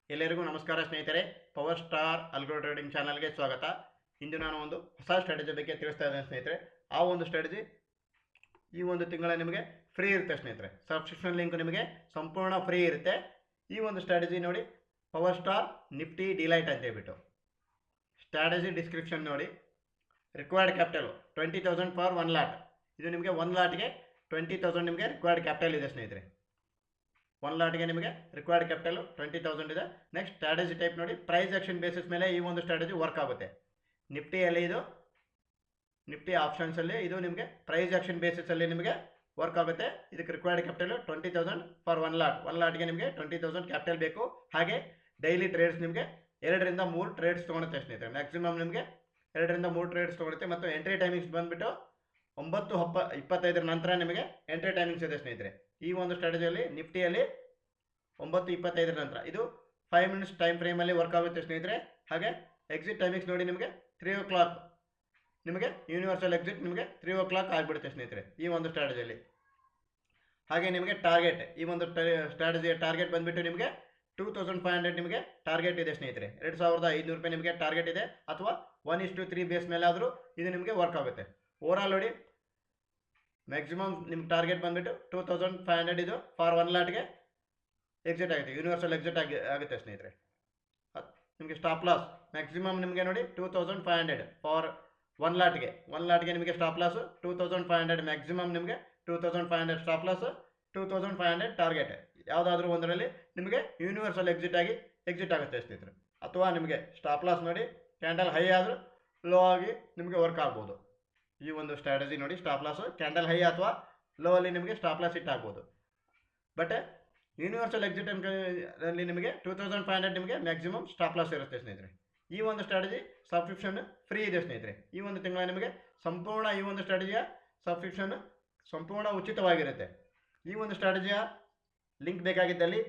ಎಲ್ಲರಿಗೂ ನಮಸ್ಕಾರ ಸ್ನೇಹಿತರೆ. ಪವರ್ ಸ್ಟಾರ್ ಅಲ್ಗೋ ಟ್ರೇಡಿಂಗ್ ಚಾನಲ್ಗೆ ಸ್ವಾಗತ. ಇಂದು ನಾನು ಒಂದು ಹೊಸ ಸ್ಟ್ರಾಟಜಿ ಬಗ್ಗೆ ತಿಳಿಸ್ತಾ ಇದ್ದೇನೆ ಸ್ನೇಹಿತರೆ. ಆ ಒಂದು ಸ್ಟ್ರಾಟಜಿ ಈ ಒಂದು ತಿಂಗಳ ನಿಮಗೆ ಫ್ರೀ ಇರುತ್ತೆ ಸ್ನೇಹಿತರೆ. ಸಬ್ಸ್ಕ್ರಿಪ್ಷನ್ ಲಿಂಕ್ ನಿಮಗೆ ಸಂಪೂರ್ಣ ಫ್ರೀ ಇರುತ್ತೆ. ಈ ಒಂದು ಸ್ಟ್ರಾಟಜಿ ನೋಡಿ, ಪವರ್ ಸ್ಟಾರ್ ನಿಫ್ಟಿ ಡಿಲೈಟ್ ಅಂತ ಹೇಳ್ಬಿಟ್ಟು ಸ್ಟ್ರಾಟಜಿ ಡಿಸ್ಕ್ರಿಪ್ಷನ್ ನೋಡಿ. Required capital 20,000 for 1 lot. ಇದು ನಿಮಗೆ 1 ಲಾಟ್ಗೆ 20,000 ನಿಮಗೆ ರಿಕ್ವೈರ್ಡ್ ಕ್ಯಾಪಿಟಲ್ ಇದೆ ಸ್ನೇಹಿತರೆ. 1 ಲಾಟ್ಗೆ ನಿಮಗೆ ರಿಕ್ವೈರ್ಡ್ ಕ್ಯಾಪಿಟಲ್ 20,000 ಇದೆ. ನೆಕ್ಸ್ಟ್ ಸ್ಟ್ರಾಟಜಿ ಟೈಪ್ ನೋಡಿ, ಪ್ರೈಸ್ ಆಕ್ಷನ್ ಬೇಸಿಸ್ ಮೇಲೆ ಈ ಒಂದು ಸ್ಟ್ರಾಟಜಿ ವರ್ಕ್ ಆಗುತ್ತೆ. ನಿಫ್ಟಿಯಲ್ಲಿ ಇದು ನಿಫ್ಟಿ ಆಪ್ಷನ್ಸಲ್ಲಿ ಇದು ನಿಮಗೆ ಪ್ರೈಸ್ ಆಕ್ಷನ್ ಬೇಸಿಸಲ್ಲಿ ನಿಮಗೆ ವರ್ಕ್ ಆಗುತ್ತೆ. ಇದಕ್ಕೆ ರಿಕ್ವೈರ್ಡ್ ಕ್ಯಾಪಿಟಲ್ 20,000 ಫಾರ್ 1 ಲಾಟ್. 1 ಲಾಟ್ಗೆ ನಿಮಗೆ 20,000 ಕ್ಯಾಪಿಟಲ್ ಬೇಕು. ಹಾಗೆ ಡೈಲಿ ಟ್ರೇಡ್ಸ್ ನಿಮಗೆ 2 ರಿಂದ 3 ಟ್ರೇಡ್ಸ್ ತೊಗೊಳುತ್ತೆ ಸ್ನೇಹಿತರೆ. ಮ್ಯಾಕ್ಸಿಮಮ್ ನಿಮಗೆ 2 ರಿಂದ 3 ಟ್ರೇಡ್ಸ್ ತೊಗೊಳುತ್ತೆ. ಮತ್ತು ಎಂಟ್ರಿ ಟೈಮಿಂಗ್ಸ್ ಬಂದುಬಿಟ್ಟು 9:25 ನಂತರ ನಿಮಗೆ ಎಂಟ್ರಿ ಟೈಮಿಂಗ್ಸ್ ಇದೆ ಸ್ನೇಹಿತರೆ. ಈ ಒಂದು ಸ್ಟ್ರಾಟಜಿಯಲ್ಲಿ ನಿಫ್ಟಿಯಲ್ಲಿ 9:25 ನಂತರ ಇದು 5 ಮಿನಿಟ್ಸ್ ಟೈಮ್ ಫ್ರೇಮಲ್ಲಿ ವರ್ಕ್ ಆಗುತ್ತೆ ಸ್ನೇಹಿತರೆ. ಹಾಗೆ ಎಕ್ಸಿಟ್ ಟೈಮಿಂಗ್ಸ್ ನೋಡಿ, ನಿಮಗೆ 3 o'clock ನಿಮಗೆ ಯೂನಿವರ್ಸಲ್ ಎಕ್ಸಿಟ್ ನಿಮಗೆ 3 o'clock ಆಗಿಬಿಡುತ್ತೆ ಸ್ನೇಹಿತರೆ ಈ ಒಂದು ಸ್ಟ್ರಾಟಜಿಯಲ್ಲಿ. ಹಾಗೆ ನಿಮಗೆ ಟಾರ್ಗೆಟ್, ಈ ಒಂದು ಸ್ಟ್ರಾಟಜಿಯ ಟಾರ್ಗೆಟ್ ಬಂದುಬಿಟ್ಟು ನಿಮಗೆ 2,500 ನಿಮಗೆ ಟಾರ್ಗೆಟ್ ಇದೆ ಸ್ನೇಹಿತರೆ. 2,500 ರೂಪಾಯಿ ನಿಮಗೆ ಟಾರ್ಗೆಟ್ ಇದೆ. ಅಥವಾ 1:3 ಬೇಸ್ ಮೇಲೆ ಆದರೂ ಇದು ನಿಮಗೆ ವರ್ಕ್ ಆಗುತ್ತೆ. ಓವರಾಲ್ ನೋಡಿ, ಮ್ಯಾಕ್ಸಿಮಮ್ ನಿಮ್ಗೆ ಟಾರ್ಗೆಟ್ ಬಂದುಬಿಟ್ಟು 2,500 ಇದು ಫಾರ್ 1 ಲಾಟ್ಗೆ ಎಕ್ಸಿಟ್ ಆಗುತ್ತೆ, ಯೂನಿವರ್ಸಲ್ ಎಕ್ಸಿಟ್ ಆಗುತ್ತೆ ಸ್ನೇಹಿತರೆ. ನಿಮಗೆ ಸ್ಟಾಪ್ ಲಾಸ್ ಮ್ಯಾಕ್ಸಿಮಮ್ ನಿಮಗೆ ನೋಡಿ 2,500 ಫಾರ್ 1 ಲಾಟ್ಗೆ ನಿಮಗೆ ಸ್ಟಾಪ್ ಲಾಸು 2,500. ಮ್ಯಾಕ್ಸಿಮಮ್ ನಿಮಗೆ 2,500 ಸ್ಟಾಪ್ ಲಾಸು, 2,500 ಟಾರ್ಗೆಟ್. ಯಾವುದಾದ್ರೂ ಒಂದರಲ್ಲಿ ನಿಮಗೆ ಯೂನಿವರ್ಸಲ್ ಎಕ್ಸಿಟ್ ಆಗುತ್ತೆ ಸ್ನೇಹಿತರೆ. ಅಥವಾ ನಿಮಗೆ ಸ್ಟಾಪ್ ಲಾಸ್ ನೋಡಿ, ಕ್ಯಾಂಡಲ್ ಹೈ ಆದರೂ ಲೋ ಆಗಿ ನಿಮಗೆ ವರ್ಕ್ ಆಗ್ಬೋದು. ಈ ಒಂದು ಸ್ಟ್ರಾಟಜಿ ನೋಡಿ, ಸ್ಟಾಪ್ ಲಾಸು ಕ್ಯಾಂಡಲ್ ಹೈ ಅಥವಾ ಲೋ ಅಲ್ಲಿ ನಿಮಗೆ ಸ್ಟಾಪ್ ಲಾಸ್ ಹಿಟ್ ಆಗ್ಬೋದು. ಬಟ್ ಯೂನಿವರ್ಸಲ್ ಎಕ್ಸಿಟ್ ಅಲ್ಲಿ ನಿಮಗೆ 2,500 ನಿಮಗೆ ಮ್ಯಾಕ್ಸಿಮಮ್ ಸ್ಟಾಪ್ ಲಾಸ್ ಇರುತ್ತೆ ಸ್ನೇಹಿತರೆ. ಈ ಒಂದು ಸ್ಟ್ರಾಟಜಿ ಸಬ್ಸ್ಕ್ರಿಪ್ಷನ್ ಫ್ರೀ ಇದೆ ಸ್ನೇಹಿತರೆ. ಈ ಒಂದು ತಿಂಗಳ ನಿಮಗೆ ಸಂಪೂರ್ಣ ಈ ಒಂದು ಸ್ಟ್ರಾಟಜಿಯ ಸಬ್ಸ್ಕ್ರಿಪ್ಷನ್ ಸಂಪೂರ್ಣ ಉಚಿತವಾಗಿರುತ್ತೆ. ಈ ಒಂದು ಸ್ಟ್ರಾಟಜಿಯ ಲಿಂಕ್ ಬೇಕಾಗಿದ್ದಲ್ಲಿ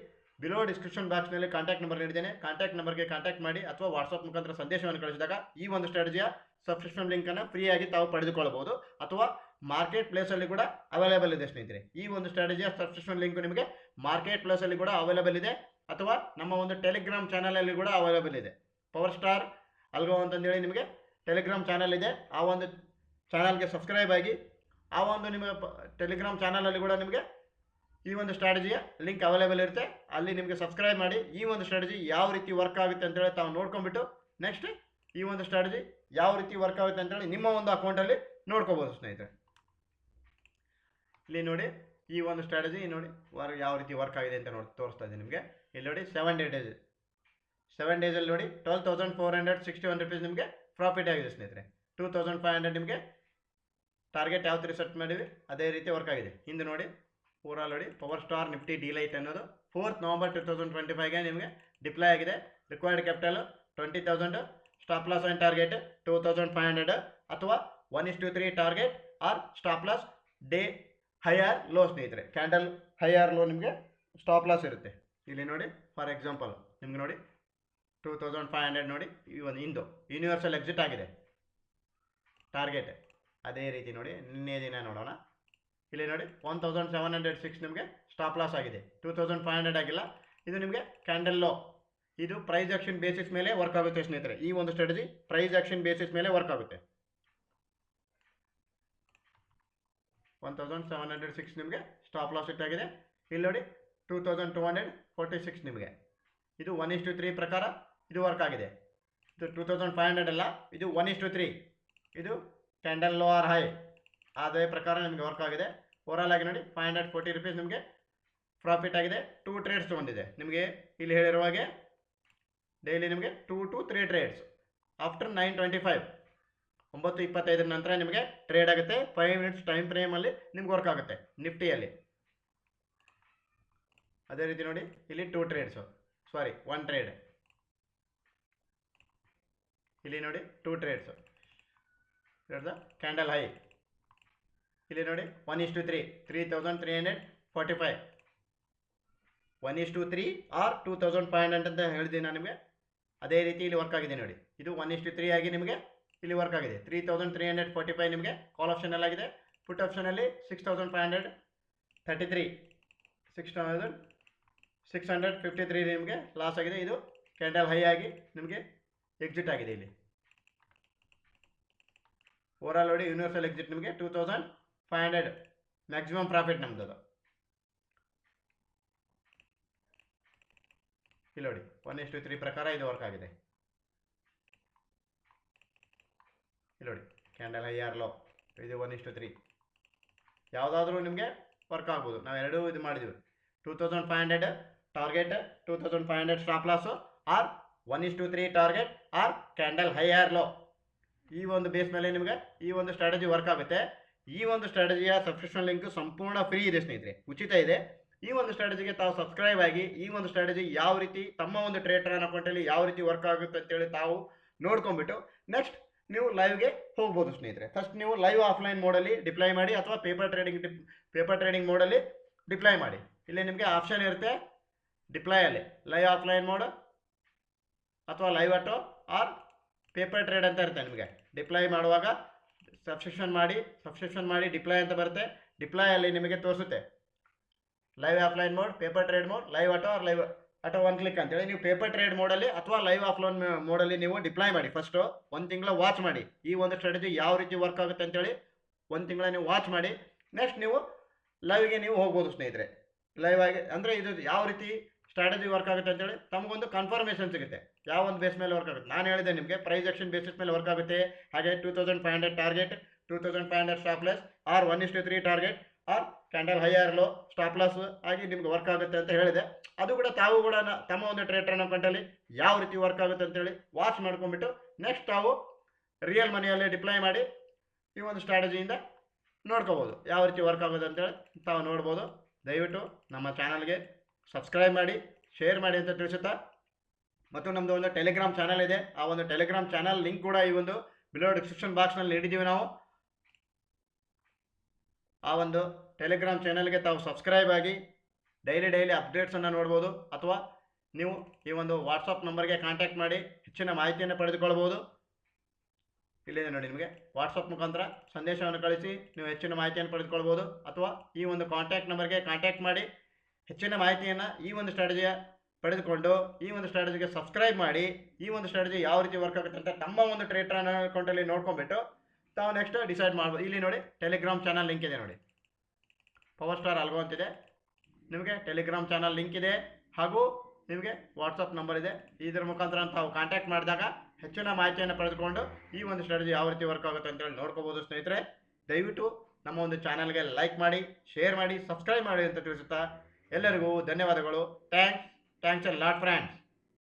ಬಿಲೋ ಡಿಸ್ಕ್ರಿಪ್ಷನ್ ಬಾಕ್ಸ್ನಲ್ಲಿ ಕಾಂಟ್ಯಾಕ್ಟ್ ನಂಬರ್ ನೀಡಿದ್ದೇನೆ. ಕಾಂಟ್ಯಾಕ್ಟ್ ನಂಬರ್ಗೆ ಕಾಂಟ್ಯಾಕ್ಟ್ ಮಾಡಿ ಅಥವಾ ವಾಟ್ಸಪ್ ಮುಖಾಂತರ ಸಂದೇಶವನ್ನು ಕಳಿಸಿದಾಗ ಈ ಒಂದು ಸ್ಟ್ರಾಟಜಿಯ ಸಬ್ಸ್ಕ್ರಿಪ್ಷನ್ ಲಿಂಕನ್ನು ಫ್ರೀಯಾಗಿ ತಾವು ಪಡೆದುಕೊಳ್ಳಬಹುದು. ಅಥವಾ ಮಾರ್ಕೆಟ್ ಪ್ಲೇಸಲ್ಲಿ ಕೂಡ ಅವೈಲೇಬಲ್ ಇದೆ ಸ್ನೇಹಿತರೆ. ಈ ಒಂದು ಸ್ಟ್ರಾಟಜಿಯ ಸಬ್ಸ್ಕ್ರಿಪ್ಷನ್ ಲಿಂಕ್ ನಿಮಗೆ ಮಾರ್ಕೆಟ್ ಪ್ಲೇಸಲ್ಲಿ ಕೂಡ ಅವೈಲೇಬಲ್ ಇದೆ. ಅಥವಾ ನಮ್ಮ ಒಂದು ಟೆಲಿಗ್ರಾಮ್ ಚಾನಲಲ್ಲಿ ಕೂಡ ಅವೈಲೇಬಲ್ ಇದೆ. ಪವರ್ ಸ್ಟಾರ್ ಅಲ್ಗೋ ಅಂತಂದೇಳಿ ನಿಮಗೆ ಟೆಲಿಗ್ರಾಮ್ ಚಾನಲ್ ಇದೆ. ಆ ಒಂದು ಚಾನಲ್ಗೆ ಸಬ್ಸ್ಕ್ರೈಬ್ ಆಗಿ ಆ ಒಂದು ನಿಮ್ಮ ಟೆಲಿಗ್ರಾಮ್ ಚಾನಲಲ್ಲಿ ಕೂಡ ನಿಮಗೆ ಈ ಒಂದು ಸ್ಟ್ರಾಟಜಿಯ ಲಿಂಕ್ ಅವೈಲೇಬಲ್ ಇರುತ್ತೆ. ಅಲ್ಲಿ ನಿಮಗೆ ಸಬ್ಸ್ಕ್ರೈಬ್ ಮಾಡಿ ಈ ಒಂದು ಸ್ಟ್ರಾಟಜಿ ಯಾವ ರೀತಿ ವರ್ಕ್ ಆಗುತ್ತೆ ಅಂತೇಳಿ ತಾವು ನೋಡ್ಕೊಂಡ್ಬಿಟ್ಟು ನೆಕ್ಸ್ಟ್ ಈ ಒಂದು ಸ್ಟ್ರಾಟಜಿ ಯಾವ ರೀತಿ ವರ್ಕ್ ಆಗುತ್ತೆ ಅಂತೇಳಿ ನಿಮ್ಮ ಒಂದು ಅಕೌಂಟಲ್ಲಿ ನೋಡ್ಕೋಬೋದು ಸ್ನೇಹಿತರೆ. ಇಲ್ಲಿ ನೋಡಿ, ಈ ಒಂದು ಸ್ಟ್ರಾಟಜಿ ನೋಡಿ ಯಾವ ರೀತಿ ವರ್ಕ್ ಆಗಿದೆ ಅಂತ ತೋರಿಸ್ತಾ ಇದ್ದೀನಿ ನಿಮಗೆ. ಇಲ್ಲಿ ನೋಡಿ 7 ಡೇಸಲ್ಲಿ ನೋಡಿ 12,461 ರೂಪೀಸ್ ನಿಮಗೆ ಪ್ರಾಫಿಟ್ ಆಗಿದೆ ಸ್ನೇಹಿತರೆ. 2,500 ನಿಮಗೆ ಟಾರ್ಗೆಟ್ ಯಾವ ಥರ ಸೆಟ್ ಮಾಡಿವಿ ಅದೇ ರೀತಿ ವರ್ಕ್ ಆಗಿದೆ. ಇಂದು ನೋಡಿ ಓವರಾಲ್ ನೋಡಿ, ಪವರ್ ಸ್ಟಾರ್ ನಿಫ್ಟಿ ಡಿಲೈಟ್ ಅನ್ನೋದು 4th November 2025ಗೆ ನಿಮಗೆ ಡಿಪ್ಲಾಯ್ ಆಗಿದೆ. Required capital 20,000, stop loss and target 2,500 ಅಥವಾ 1:3 target or stop loss day high or low ಸ್ನೇಹಿತರೆ. ಕ್ಯಾಂಡಲ್ ಹೈ ಆರ್ ಲೋ ನಿಮಗೆ ಸ್ಟಾಪ್ ಲಾಸ್ ಇರುತ್ತೆ. ಇಲ್ಲಿ ನೋಡಿ, ಫಾರ್ ಎಕ್ಸಾಂಪಲ್ ನಿಮ್ಗೆ ನೋಡಿ 2,500 ನೋಡಿ, ಇಂದು ಯೂನಿವರ್ಸಲ್ ಎಕ್ಸಿಟ್ ಆಗಿದೆ. ಟಾರ್ಗೆಟ್ ಅದೇ ರೀತಿ ನೋಡಿ ನಿನ್ನೆ ದಿನ ನೋಡೋಣ. ಇಲ್ಲಿ ನೋಡಿ 1,706 ನಿಮಗೆ ಸ್ಟಾಪ್ ಲಾಸ್ ಆಗಿದೆ. 2,500 ಆಗಿಲ್ಲ. ಇದು ನಿಮಗೆ ಕ್ಯಾಂಡಲ್ ಲೋ. ಇದು ಪ್ರೈಸ್ ಆಕ್ಷನ್ ಬೇಸಿಸ್ ಮೇಲೆ ವರ್ಕ್ ಆಗುತ್ತೆ ಸ್ನೇಹಿತರೆ. ಈ ಒಂದು ಸ್ಟ್ರಾಟಜಿ ಪ್ರೈಸ್ ಆಕ್ಷನ್ ಬೇಸಿಸ್ ಮೇಲೆ ವರ್ಕ್ ಆಗುತ್ತೆ. 1,706 ನಿಮಗೆ ಸ್ಟಾಪ್ ಲಾಸ್ ಹಿಟ್ ಆಗಿದೆ. ಇಲ್ಲಿ ನೋಡಿ 2,246 ನಿಮಗೆ ಇದು 1:3 ಪ್ರಕಾರ ಇದು ವರ್ಕ್ ಆಗಿದೆ. ಇದು 2,500 ಅಲ್ಲ, ಇದು 1:3. ಇದು ಕ್ಯಾಂಡಲ್ ಲೋ ಆರ್ ಹೈ ಅದೇ ಪ್ರಕಾರ ನಿಮಗೆ ವರ್ಕ್ ಆಗಿದೆ. ಓವರಾಲ್ ಆಗಿ ನೋಡಿ 540 ರೂಪೀಸ್ ನಿಮಗೆ ಪ್ರಾಫಿಟ್ ಆಗಿದೆ. 2 ಟ್ರೇಡ್ಸ್ ತೊಗೊಂಡಿದೆ. ನಿಮಗೆ ಇಲ್ಲಿ ಹೇಳಿರುವ ಹಾಗೆ ಡೈಲಿ ನಿಮಗೆ 2 to 3 ಟ್ರೇಡ್ಸ್ ಆಫ್ಟರ್ 9:25 9:25 ನಂತರ ನಿಮಗೆ ಟ್ರೇಡ್ ಆಗುತ್ತೆ. 5 ಮಿನಿಟ್ಸ್ ಟೈಮ್ ಫ್ರೇಮಲ್ಲಿ ನಿಮ್ಗೆ ವರ್ಕ್ ಆಗುತ್ತೆ ನಿಫ್ಟಿಯಲ್ಲಿ. ಅದೇ ರೀತಿ ನೋಡಿ, ಇಲ್ಲಿ 2 ಟ್ರೇಡ್ಸು, ಸಾರಿ 1 ಟ್ರೇಡ್. ಇಲ್ಲಿ ನೋಡಿ 2 ಟ್ರೇಡ್ಸು, ಕ್ಯಾಂಡಲ್ ಹೈ. ಇಲ್ಲಿ ನೋಡಿ 1:3 3,345 1:3 ಆರ್ 2,500 ಅಂತ ಹೇಳಿದ್ದೀನಿ ನಾನು ನಿಮಗೆ. ಅದೇ ರೀತಿ ಇಲ್ಲಿ ವರ್ಕ್ ಆಗಿದೆ ನೋಡಿ. ಇದು 1:3 ಆಗಿ ನಿಮಗೆ ಇಲ್ಲಿ ವರ್ಕ್ ಆಗಿದೆ. 3,345 ನಿಮಗೆ ಕಾಲ್ ಆಪ್ಷನಲ್ಲಿ ಆಗಿದೆ. ಪುಟ್ ಆಪ್ಷನಲ್ಲಿ 6,533 653 ನಿಮಗೆ ಲಾಸ್ ಆಗಿದೆ. ಇದು ಕ್ಯಾಂಡಲ್ ಹೈ ಆಗಿ ನಿಮಗೆ ಎಕ್ಸಿಟ್ ಆಗಿದೆ. ಇಲ್ಲಿ ಓವರಾಲ್ ನೋಡಿ ಯೂನಿವರ್ಸಲ್ ಎಕ್ಸಿಟ್ ನಿಮಗೆ 2500 ಮ್ಯಾಕ್ಸಿಮಮ್ ಪ್ರಾಫಿಟ್ ನಮ್ದು ಅದು. ಇಲ್ಲಿ ನೋಡಿ 1:3 ಪ್ರಕಾರ ಇದು ವರ್ಕ್ ಆಗಿದೆ. ಇಲ್ಲಿ ನೋಡಿ ಕ್ಯಾಂಡಲ್ ಹೈ ಆರ್ ಲೋ, ಇದು 1:3 ಯಾವುದಾದ್ರೂ ನಿಮಗೆ ವರ್ಕ್ ಆಗ್ಬೋದು. ನಾವು ಎರಡೂ ಇದು ಮಾಡಿದ್ವಿ. 2500 target, 2500 stop loss, or 1:3 target, or candle high or low. ಈ ಒಂದು ಬೇಸ್ ಮೇಲೆ ನಿಮಗೆ ಈ ಒಂದು ಸ್ಟ್ರಾಟಜಿ ವರ್ಕ್ ಆಗುತ್ತೆ. ಈ ಒಂದು ಸ್ಟ್ರಾಟಜಿಯ ಸಬ್ಸ್ಕ್ರಿಪ್ಷನ್ ಲಿಂಕ್ ಸಂಪೂರ್ಣ ಫ್ರೀ ಇದೆ ಸ್ನೇಹಿತರೆ, ಉಚಿತ ಇದೆ. ಈ ಒಂದು ಸ್ಟ್ರಾಟಜಿಗೆ ತಾವು ಸಬ್ಸ್ಕ್ರೈಬ್ ಆಗಿ ಈ ಒಂದು ಸ್ಟ್ರಾಟಜಿ ಯಾವ ರೀತಿ ತಮ್ಮ ಒಂದು ಟ್ರೇಡರ್ ಅಕೌಂಟಲ್ಲಿ ಯಾವ ರೀತಿ ವರ್ಕ್ ಆಗುತ್ತೆ ಅಂತೇಳಿ ತಾವು ನೋಡ್ಕೊಂಡ್ಬಿಟ್ಟು ನೆಕ್ಸ್ಟ್ ನೀವು ಲೈವ್ಗೆ ಹೋಗ್ಬೋದು ಸ್ನೇಹಿತರೆ. ಫಸ್ಟ್ ನೀವು ಲೈವ್ ಆಫ್ಲೈನ್ ಮೋಡಲ್ಲಿ ಡಿಪ್ಲೈ ಮಾಡಿ ಅಥವಾ ಪೇಪರ್ ಟ್ರೇಡಿಂಗ್ ಮೋಡಲ್ಲಿ ಡಿಪ್ಲೈ ಮಾಡಿ. ಇಲ್ಲಿ ನಿಮಗೆ ಆಪ್ಷನ್ ಇರುತ್ತೆ ಡಿಪ್ಲೈಯಲ್ಲಿ ಲೈವ್ ಆಫ್ಲೈನ್ ಮೋಡ್ ಅಥವಾ live auto or paper trade ಅಂತ ಇರುತ್ತೆ. ನಿಮಗೆ ಡಿಪ್ಲೈ ಮಾಡುವಾಗ ಸಬ್ಸ್ಕ್ರಿಪ್ಷನ್ ಮಾಡಿ ಡಿಪ್ಲೈ ಅಂತ ಬರುತ್ತೆ. ಡಿಪ್ಲೈಯಲ್ಲಿ ನಿಮಗೆ ತೋರಿಸುತ್ತೆ live offline mode, paper trade mode, live auto or live auto one click ಅಂತೇಳಿ ನೀವು ಪೇಪರ್ ಟ್ರೇಡ್ ಮೋಡಲ್ಲಿ ಅಥವಾ ಲೈವ್ ಆಫ್ಲೈನ್ ಮೋಡಲ್ಲಿ ನೀವು ಡಿಪ್ಲೈ ಮಾಡಿ. ಫಸ್ಟು 1 ತಿಂಗಳ ವಾಚ್ ಮಾಡಿ ಈ ಒಂದು ಸ್ಟ್ರಾಟಜಿ ಯಾವ ರೀತಿ ವರ್ಕ್ ಆಗುತ್ತೆ ಅಂತೇಳಿ 1 ತಿಂಗಳ ನೀವು ವಾಚ್ ಮಾಡಿ ನೆಕ್ಸ್ಟ್ ನೀವು ಲೈವ್ಗೆ ನೀವು ಹೋಗ್ಬೋದು ಸ್ನೇಹಿತರೆ. ಲೈವ್ ಆಗಿ ಅಂದರೆ ಇದು ಯಾವ ರೀತಿ ಸ್ಟ್ರಾಟಜಿ ವರ್ಕ್ ಆಗುತ್ತೆ ಅಂತೇಳಿ ತಮಗೊಂದು ಕನ್ಫರ್ಮೇಷನ್ ಸಿಗುತ್ತೆ ಯಾವ ಒಂದು ಬೇಸ್ ಮೇಲೆ ವರ್ಕ್ ಆಗುತ್ತೆ. ನಾನು ಹೇಳಿದೆ ನಿಮಗೆ ಪ್ರೈಸ್ ಆಕ್ಷನ್ ಬೇಸಿಸ್ ಮೇಲೆ ವರ್ಕ್ ಆಗುತ್ತೆ. ಹಾಗೆ 2500 target, 2500 stop loss, or 1:3 target, or candle high or low stop loss ಆಗಿ ನಿಮ್ಗೆ ವರ್ಕ್ ಆಗುತ್ತೆ ಅಂತ ಹೇಳಿದೆ. ಅದು ಕೂಡ ತಾವು ಕೂಡ ತಮ್ಮ ಒಂದು ಟ್ರೇಡರ್ ಅಕೌಂಟಲ್ಲಿ ಯಾವ ರೀತಿ ವರ್ಕ್ ಆಗುತ್ತೆ ಅಂತೇಳಿ ವಾಚ್ ಮಾಡ್ಕೊಂಡ್ಬಿಟ್ಟು ನೆಕ್ಸ್ಟ್ ತಾವು ರಿಯಲ್ ಮನಿಯಲ್ಲಿ ಡಿಪ್ಲೈ ಮಾಡಿ ಈ ಒಂದು ಸ್ಟ್ರಾಟಜಿಯಿಂದ ನೋಡ್ಕೋಬೋದು ಯಾವ ರೀತಿ ವರ್ಕ್ ಆಗುತ್ತೆ ಅಂತೇಳಿ ತಾವು ನೋಡ್ಬೋದು. ದಯವಿಟ್ಟು ನಮ್ಮ ಚಾನಲ್ಗೆ ಸಬ್ಸ್ಕ್ರೈಬ್ ಮಾಡಿ, ಶೇರ್ ಮಾಡಿ ಅಂತ ತಿಳಿಸುತ್ತಾ, ಮತ್ತು ನಮ್ಮದು ಒಂದು ಟೆಲಿಗ್ರಾಮ್ ಚಾನಲ್ ಇದೆ. ಆ ಒಂದು ಟೆಲಿಗ್ರಾಮ್ ಚಾನಲ್ ಲಿಂಕ್ ಕೂಡ ಈ ಒಂದು ಬಿಲೋ ಡಿಸ್ಕ್ರಿಪ್ಷನ್ ಬಾಕ್ಸ್ನಲ್ಲಿ ನೀಡಿದ್ದೀವಿ ನಾವು. ಆ ಒಂದು ಟೆಲಿಗ್ರಾಮ್ ಚಾನಲ್ಗೆ ತಾವು ಸಬ್ಸ್ಕ್ರೈಬ್ ಆಗಿ ಡೈಲಿ ಅಪ್ಡೇಟ್ಸನ್ನು ನೋಡ್ಬೋದು. ಅಥವಾ ನೀವು ಈ ಒಂದು ವಾಟ್ಸಪ್ ನಂಬರ್ಗೆ ಕಾಂಟ್ಯಾಕ್ಟ್ ಮಾಡಿ ಹೆಚ್ಚಿನ ಮಾಹಿತಿಯನ್ನು ಪಡೆದುಕೊಳ್ಬೋದು. ಇಲ್ಲಿದೆ ನೋಡಿ, ನಿಮಗೆ ವಾಟ್ಸಪ್ ಮುಖಾಂತರ ಸಂದೇಶವನ್ನು ಕಳಿಸಿ ನೀವು ಹೆಚ್ಚಿನ ಮಾಹಿತಿಯನ್ನು ಪಡೆದುಕೊಳ್ಬೋದು. ಅಥವಾ ಈ ಒಂದು ಕಾಂಟ್ಯಾಕ್ಟ್ ನಂಬರ್ಗೆ ಕಾಂಟ್ಯಾಕ್ಟ್ ಮಾಡಿ ಹೆಚ್ಚಿನ ಮಾಹಿತಿಯನ್ನು ಈ ಒಂದು ಸ್ಟ್ರಾಟಜಿಯ ಪಡೆದುಕೊಂಡು ಈ ಒಂದು ಸ್ಟ್ರಾಟಜಿಗೆ ಸಬ್ಸ್ಕ್ರೈಬ್ ಮಾಡಿ ಈ ಒಂದು ಸ್ಟ್ರಾಟಜಿ ಯಾವ ರೀತಿ ವರ್ಕ್ ಆಗುತ್ತೆ ಅಂತ ತಮ್ಮ ಒಂದು ಟ್ರೇಡರ್ ಅಕೌಂಟಲ್ಲಿ ನೋಡ್ಕೊಂಡ್ಬಿಟ್ಟು ತಾವು ನೆಕ್ಸ್ಟ್ ಡಿಸೈಡ್ ಮಾಡ್ಬೋದು. ಇಲ್ಲಿ ನೋಡಿ ಟೆಲಿಗ್ರಾಮ್ ಚಾನಲ್ ಲಿಂಕ್ ಇದೆ ನೋಡಿ, ಪವರ್ ಸ್ಟಾರ್ ಅಲ್ಗೋ ಅಂತಿದೆ. ನಿಮಗೆ ಟೆಲಿಗ್ರಾಮ್ ಚಾನಲ್ ಲಿಂಕ್ ಇದೆ ಹಾಗೂ ನಿಮಗೆ ವಾಟ್ಸಪ್ ನಂಬರ್ ಇದೆ. ಇದರ ಮುಖಾಂತರ ತಾವು ಕಾಂಟ್ಯಾಕ್ಟ್ ಮಾಡಿದಾಗ ಹೆಚ್ಚಿನ ಮಾಹಿತಿಯನ್ನು ಪಡೆದುಕೊಂಡು ಈ ಒಂದು ಸ್ಟ್ರಾಟಜಿ ಯಾವ ರೀತಿ ವರ್ಕ್ ಆಗುತ್ತೆ ಅಂತೇಳಿ ನೋಡ್ಕೋಬೋದು ಸ್ನೇಹಿತರೆ. ದಯವಿಟ್ಟು ನಮ್ಮ ಒಂದು ಚಾನಲ್ಗೆ ಲೈಕ್ ಮಾಡಿ, ಶೇರ್ ಮಾಡಿ, ಸಬ್ಸ್ಕ್ರೈಬ್ ಮಾಡಿ ಅಂತ ತಿಳಿಸುತ್ತಾ ಎಲ್ಲರಿಗೂ ಧನ್ಯವಾದಗಳು. Thanks a lot friends.